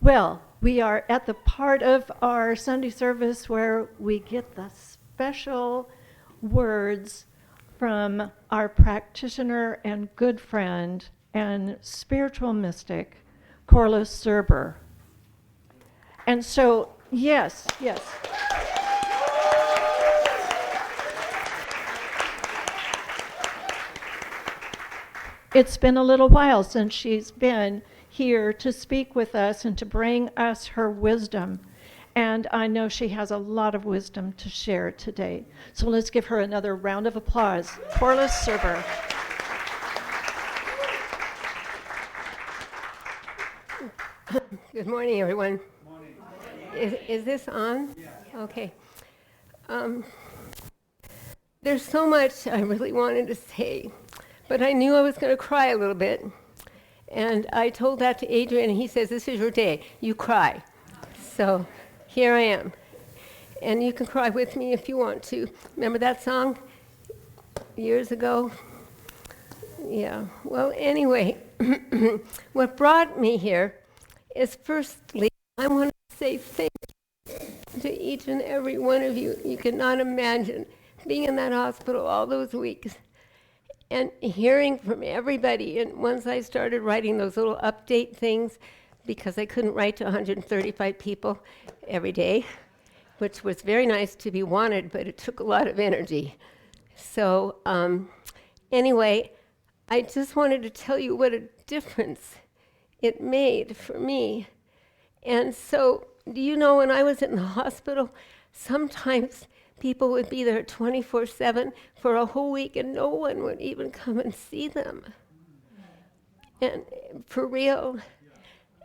Well, we are at the part of our Sunday service where we get the special words from our practitioner and good friend and spiritual mystic, Corliss Serber. And so, yes. It's been a little while since she's been here to speak with us and to bring us her wisdom. And I know she has a lot of wisdom to share today. So let's give her another round of applause. Corliss Serber. Good morning, everyone. Morning. Is this on? Yeah. Okay. There's so much I really wanted to say, but I knew I was going to cry a little bit. And I told that to Adrian, and he says, this is your day. You cry. So here I am. And you can cry with me if you want to. Remember that song years ago? Yeah. Well, anyway, what brought me here is firstly, I want to say thank you to each and every one of you. You cannot imagine being in that hospital all those weeks and hearing from everybody. And once I started writing those little update things, because I couldn't write to 135 people every day, which was very nice to be wanted, but it took a lot of energy. So anyway, I just wanted to tell you what a difference it made for me. And so, do you know, when I was in the hospital, sometimes people would be there 24/7 for a whole week and no one would even come and see them. And for real.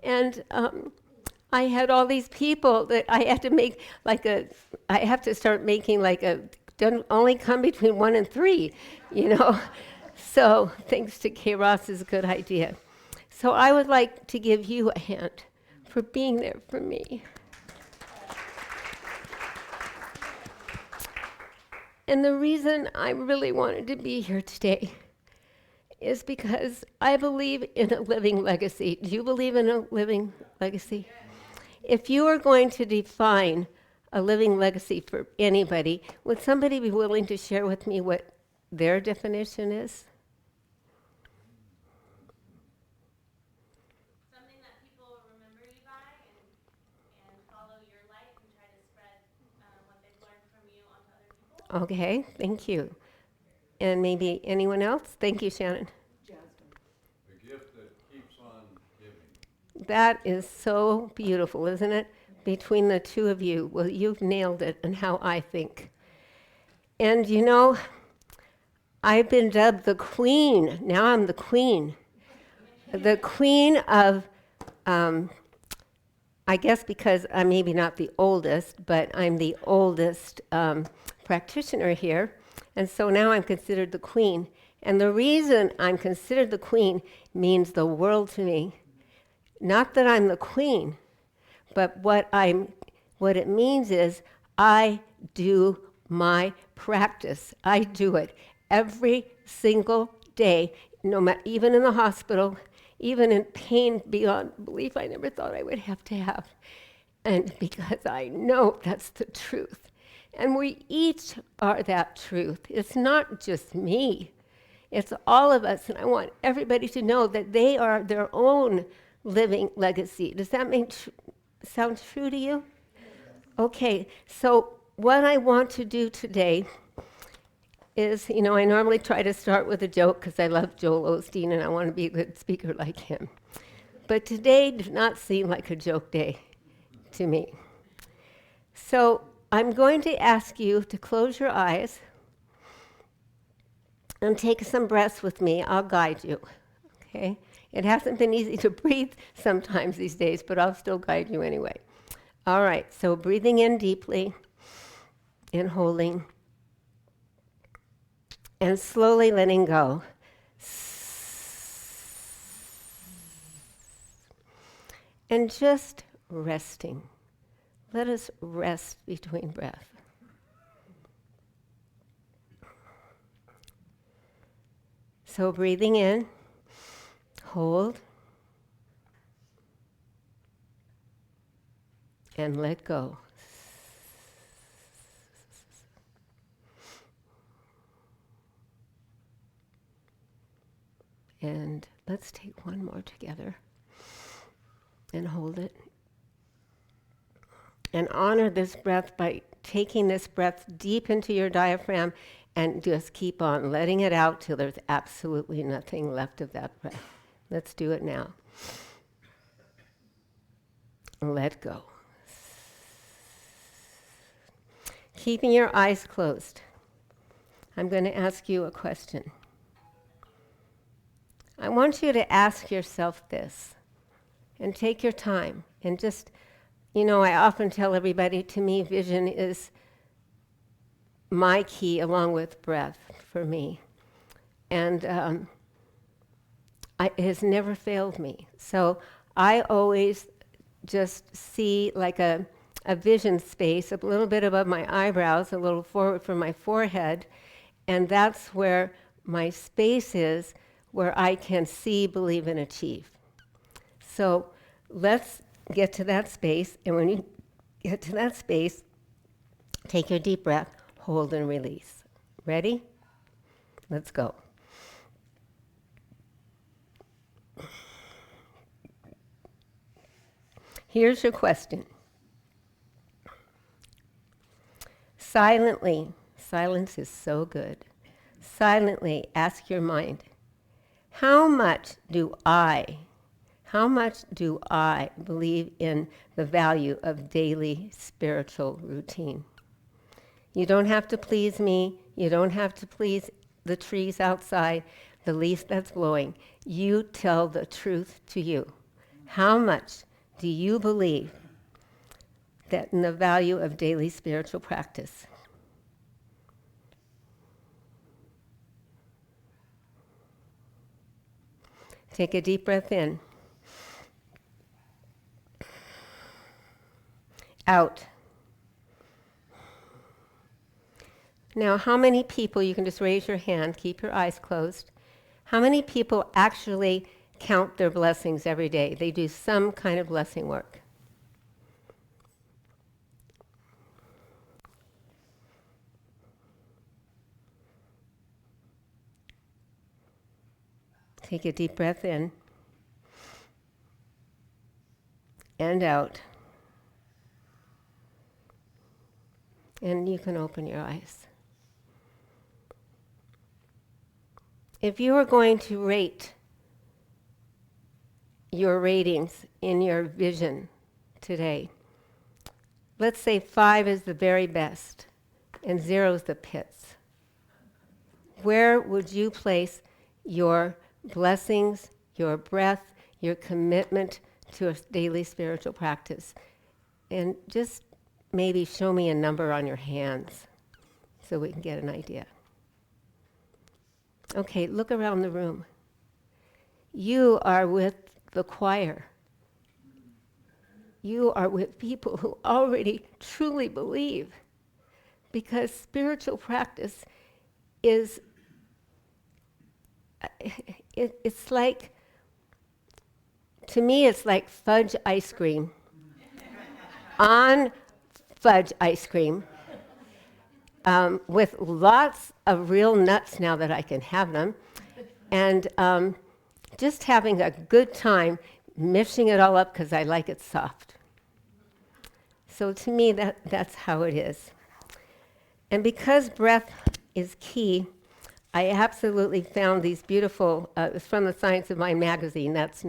And I had all these people that I had to make I have to start making don't only come between 1 and 3, you know. So thanks to Kay Ross's good idea. So I would like to give you a hand for being there for me. And the reason I really wanted to be here today is because I believe in a living legacy. Do you believe in a living legacy? If you are going to define a living legacy for anybody, would somebody be willing to share with me what their definition is? Something that people remember you by and follow your light and try to spread what they've learned from you onto other people. Okay, thank you. And maybe anyone else? Thank you, Shannon. The gift that keeps on giving. That is so beautiful, isn't it? Between the two of you, well, you've nailed it and how I think. And you know, I've been dubbed the queen. Now I'm the queen. The queen of, I guess because I'm maybe not the oldest, but I'm the oldest practitioner here. And so now I'm considered the queen. And the reason I'm considered the queen means the world to me. Not that I'm the queen, but what it means is I do my practice. I do it every single day, no matter, even in the hospital, even in pain beyond belief I never thought I would have to have. And because I know that's the truth. And we each are that truth. It's not just me. It's all of us. And I want everybody to know that they are their own living legacy. Does that sound true to you? Okay, so what I want to do today is, you know, I normally try to start with a joke because I love Joel Osteen and I want to be a good speaker like him. But today did not seem like a joke day to me. So I'm going to ask you to close your eyes and take some breaths with me. I'll guide you, okay? It hasn't been easy to breathe sometimes these days, but I'll still guide you anyway. All right, so breathing in deeply and holding and slowly letting go. And just resting. Let us rest between breath. So breathing in, hold, and let go. And let's take one more together and hold it. And honor this breath by taking this breath deep into your diaphragm and just keep on letting it out till there's absolutely nothing left of that breath. Let's do it now. Let go. Keeping your eyes closed, I'm going to ask you a question. I want you to ask yourself this, and take your time, and just, I often tell everybody, to me, vision is my key along with breath for me. And it has never failed me. So I always just see like a vision space, a little bit above my eyebrows, a little forward from my forehead, and that's where my space is, where I can see, believe, and achieve. So let's get to that space, and when you get to that space, take your deep breath, hold and release. Ready? Let's go. Here's your question. Silently, silence is so good. Silently ask your mind, how much do I believe in the value of daily spiritual routine? You don't have to please me. You don't have to please the trees outside, the leaf that's blowing. You tell the truth to you. How much do you believe that in the value of daily spiritual practice? Take a deep breath in. Out. Now, how many people, you can just raise your hand, keep your eyes closed, how many people actually count their blessings every day? They do some kind of blessing work. Take a deep breath in and out. And you can open your eyes. If you were going to rate your ratings in your vision today, let's say 5 is the very best and 0 is the pits. Where would you place your blessings, your breath, your commitment to a daily spiritual practice? And just maybe show me a number on your hands so we can get an idea. Okay, look around the room. You are with the choir. You are with people who already truly believe, because spiritual practice is, it's like, to me it's like fudge ice cream on fudge ice cream, with lots of real nuts now that I can have them, and just having a good time mixing it all up because I like it soft. So to me, that's how it is. And because breath is key, I absolutely found these beautiful, it's from the Science of Mind magazine. That's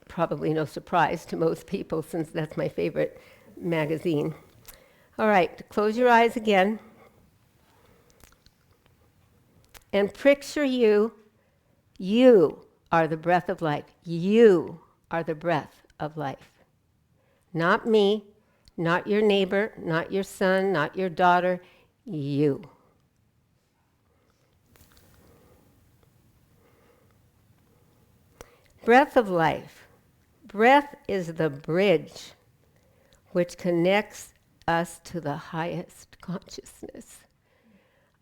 probably no surprise to most people, since that's my favorite magazine. All right, close your eyes again. And picture you are the breath of life. You are the breath of life. Not me, not your neighbor, not your son, not your daughter, you. Breath of life. Breath is the bridge which connects us to the highest consciousness.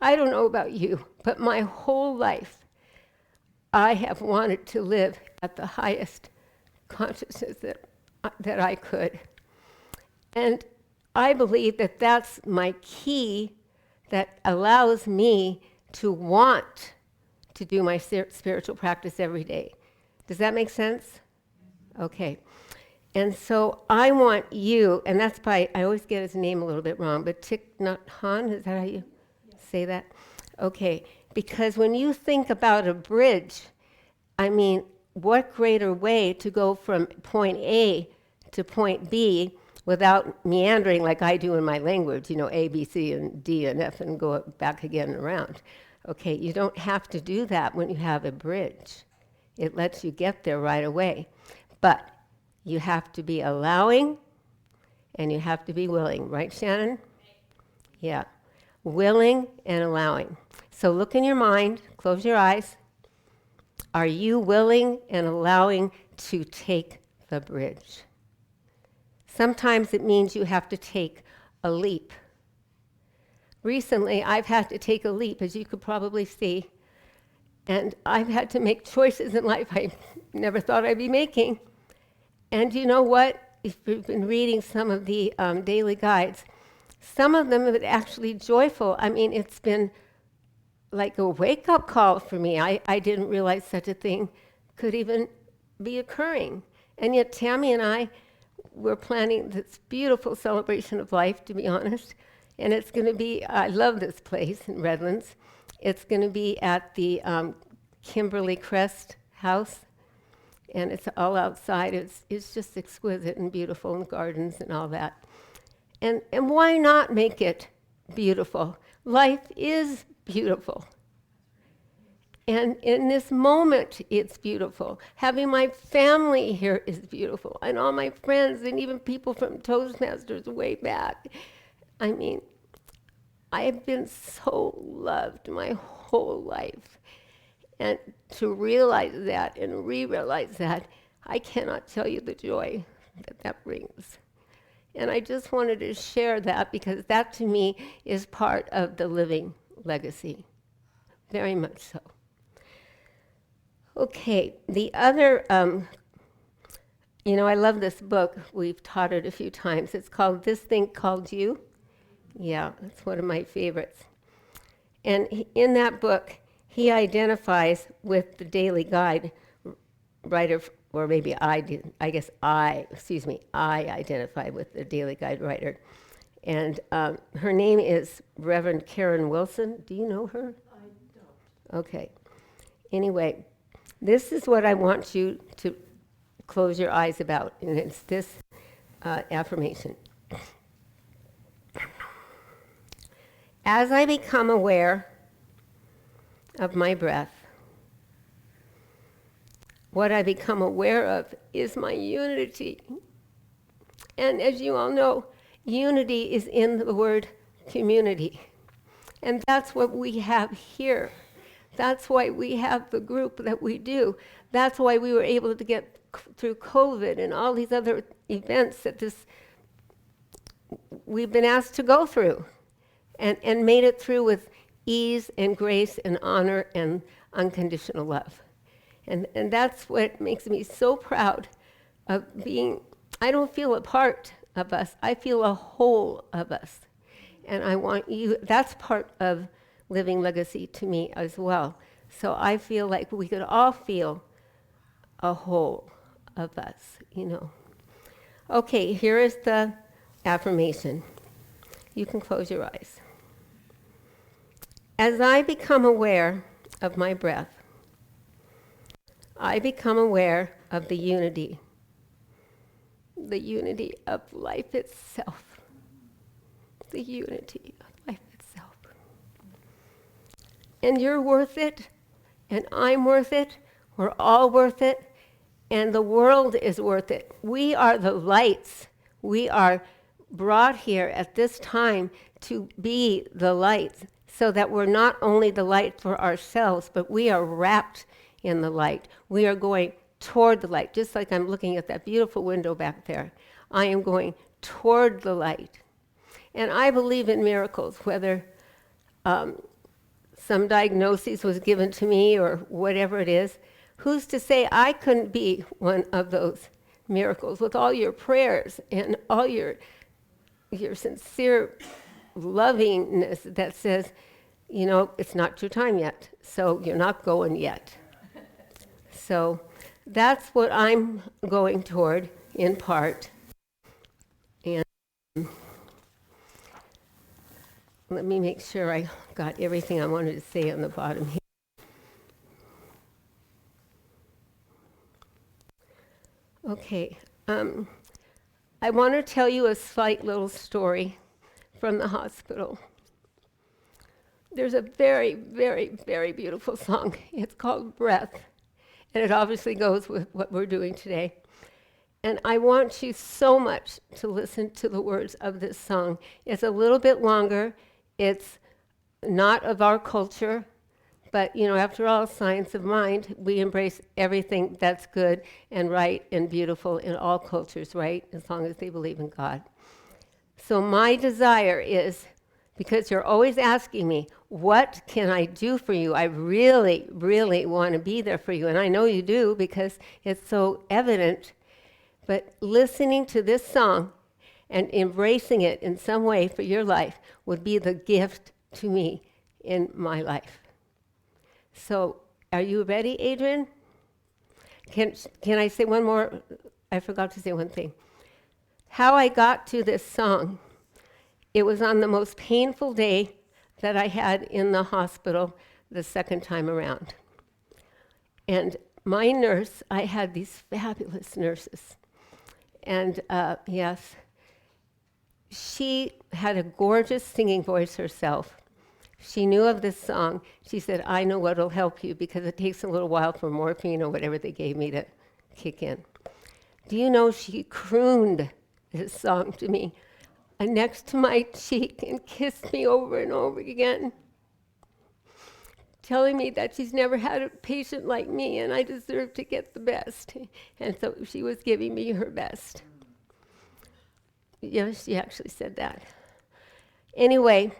I don't know about you, but my whole life I have wanted to live at the highest consciousness that that I could. And I believe that that's my key that allows me to want to do my spiritual practice every day. Does that make sense? Okay. And so I want you, and that's by, I always get his name a little bit wrong, but Thich Nhat Hanh, is that how you say that? Okay. Because when you think about a bridge, I mean, what greater way to go from point A to point B without meandering like I do in my language, you know, A, B, C, and D, and F, and go back again and around. Okay, you don't have to do that when you have a bridge. It lets you get there right away. But you have to be allowing, and you have to be willing. Right, Shannon? Yeah. Willing and allowing. So look in your mind, close your eyes. Are you willing and allowing to take the bridge? Sometimes it means you have to take a leap. Recently, I've had to take a leap, as you could probably see, and I've had to make choices in life I never thought I'd be making. And you know what? If you've been reading some of the daily guides, some of them have been actually joyful. I mean, it's been like a wake-up call for me. I didn't realize such a thing could even be occurring. And yet Tammy and I were planning this beautiful celebration of life, to be honest. And it's going to be, I love this place in Redlands. It's going to be at the Kimberly Crest House. And it's all outside. It's just exquisite and beautiful, and gardens and all that. And why not make it beautiful? Life is beautiful. And in this moment, it's beautiful. Having my family here is beautiful. And all my friends, and even people from Toastmasters way back. I mean, I have been so loved my whole life. And to realize that and re-realize that, I cannot tell you the joy that that brings. And I just wanted to share that because that to me is part of the living legacy. Very much so. Okay, the other, I love this book. We've taught it a few times. It's called This Thing Called You. Yeah, it's one of my favorites. And in that book, he identifies with the daily guide writer, or maybe I identify with the daily guide writer. And her name is Reverend Karen Wilson. Do you know her? I don't. Okay. Anyway, this is what I want you to close your eyes about, and it's this affirmation. As I become aware of my breath, what I become aware of is my unity. And as you all know, unity is in the word community. And that's what we have here. That's why we have the group that we do. That's why we were able to get through COVID and all these other events that we've been asked to go through, and made it through with ease and grace and honor and unconditional love. And that's what makes me so proud of being, I don't feel a part of us, I feel a whole of us. And I want you, that's part of living legacy to me as well. So I feel like we could all feel a whole of us, Okay, here is the affirmation. You can close your eyes. As I become aware of my breath, I become aware of the unity of life itself. The unity of life itself. And you're worth it, and I'm worth it, we're all worth it, and the world is worth it. We are the lights. We are brought here at this time to be the lights, so that we're not only the light for ourselves, but we are wrapped in the light. We are going toward the light, just like I'm looking at that beautiful window back there. I am going toward the light. And I believe in miracles, whether some diagnosis was given to me or whatever it is. Who's to say I couldn't be one of those miracles, with all your prayers and all your sincere lovingness that says, you know, it's not your time yet, so you're not going yet. So that's what I'm going toward in part. And let me make sure I got everything I wanted to say on the bottom here. Okay, I want to tell you a slight little story from the hospital. There's a very, very, very beautiful song. It's called Breath, and it obviously goes with what we're doing today. And I want you so much to listen to the words of this song. It's a little bit longer. It's not of our culture, but, you know, after all, science of mind, we embrace everything that's good and right and beautiful in all cultures, right? As long as they believe in God. So my desire is, because you're always asking me, what can I do for you? I really, really want to be there for you. And I know you do because it's so evident. But listening to this song and embracing it in some way for your life would be the gift to me in my life. So, are you ready, Adrian? Can I say one more? I forgot to say one thing. How I got to this song, it was on the most painful day that I had in the hospital the second time around. And my nurse, I had these fabulous nurses. And yes, she had a gorgeous singing voice herself. She knew of this song. She said, I know what'll help you because it takes a little while for morphine or whatever they gave me to kick in. Do you know she crooned this song to me next to my cheek and kissed me over and over again, telling me that she's never had a patient like me and I deserve to get the best. And so she was giving me her best. Yes, she actually said that. Anyway,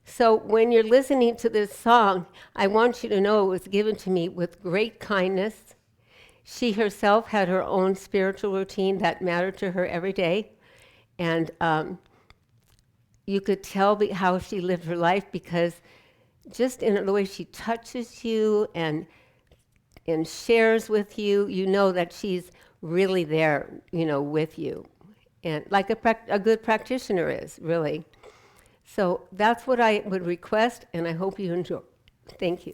so when you're listening to this song, I want you to know it was given to me with great kindness. She herself had her own spiritual routine that mattered to her every day. And you could tell how she lived her life because just in the way she touches you and shares with you, you know that she's really there, you know, with you. And like a good practitioner is, really. So that's what I would request, and I hope you enjoy. Thank you.